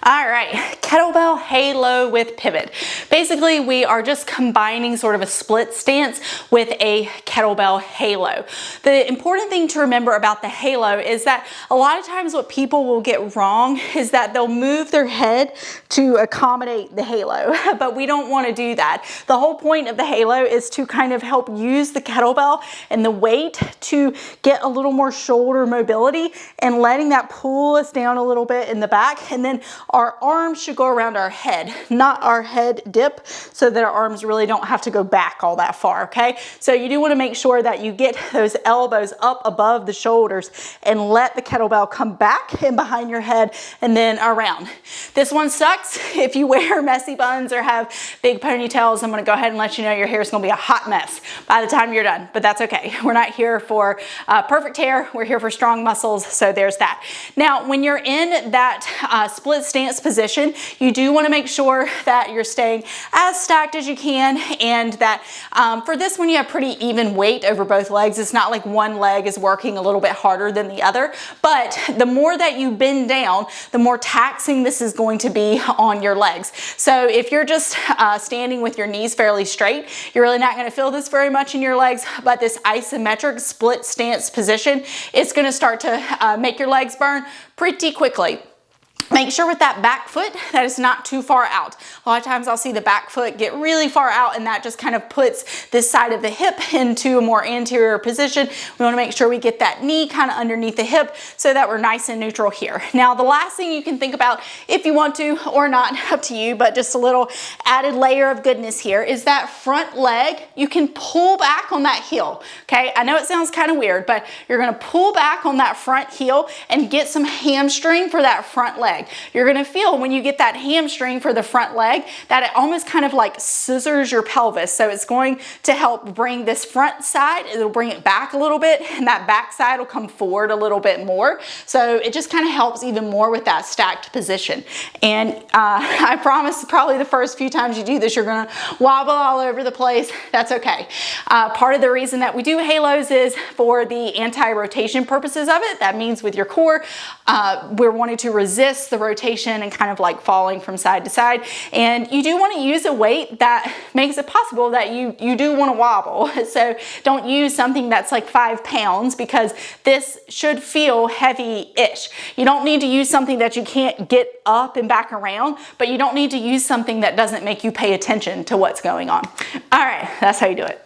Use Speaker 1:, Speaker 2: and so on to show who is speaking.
Speaker 1: All right, kettlebell halo with pivot. Basically, we are just combining sort of a split stance with a kettlebell halo. The important thing to remember about the halo is that a lot of times what people will get wrong is that they'll move their head to accommodate the halo, but we don't want to do that. The whole point of the halo is to kind of help use the kettlebell and the weight to get a little more shoulder mobility and letting that pull us down a little bit in the back, and then our arms should go around our head, not our head dip, so that our arms really don't have to go back all that far, okay? So you do want to make sure that you get those elbows up above the shoulders and let the kettlebell come back and behind your head and then around. This one sucks if you wear messy buns or have big ponytails. I'm going to go ahead and let you know your hair is going to be a hot mess by the time you're done, but that's okay. We're not here for perfect hair. We're here for strong muscles, so there's that. Now, when you're in that split stance position, you do want to make sure that you're staying as stacked as you can, and that for this one you have pretty even weight over both legs. It's not like one leg is working a little bit harder than the other, but the more that you bend down, the more taxing this is going to be on your legs. So if you're just standing with your knees fairly straight, you're really not going to feel this very much in your legs, but this isometric split stance position, it's going to start to make your legs burn pretty quickly. Make sure with that back foot that it's not too far out. A lot of times I'll see the back foot get really far out, and that just kind of puts this side of the hip into a more anterior position. We want to make sure we get that knee kind of underneath the hip so that we're nice and neutral here. Now, the last thing you can think about, if you want to or not, up to you, but just a little added layer of goodness here, is that front leg. You can pull back on that heel, okay? I know it sounds kind of weird, but you're going to pull back on that front heel and get some hamstring for that front leg. You're going to feel when you get that hamstring for the front leg that it almost kind of like scissors your pelvis. So it's going to help bring this front side, it'll bring it back a little bit, and that back side will come forward a little bit more. So it just kind of helps even more with that stacked position. And I promise probably the first few times you do this, you're going to wobble all over the place. That's okay. Part of the reason that we do halos is for the anti-rotation purposes of it. That means with your core, we're wanting to resist the rotation and kind of like falling from side to side. And you do want to use a weight that makes it possible that you do want to wobble. So don't use something that's like 5 pounds, because this should feel heavy-ish. You don't need to use something that you can't get up and back around, but you don't need to use something that doesn't make you pay attention to what's going on. All right, that's how you do it.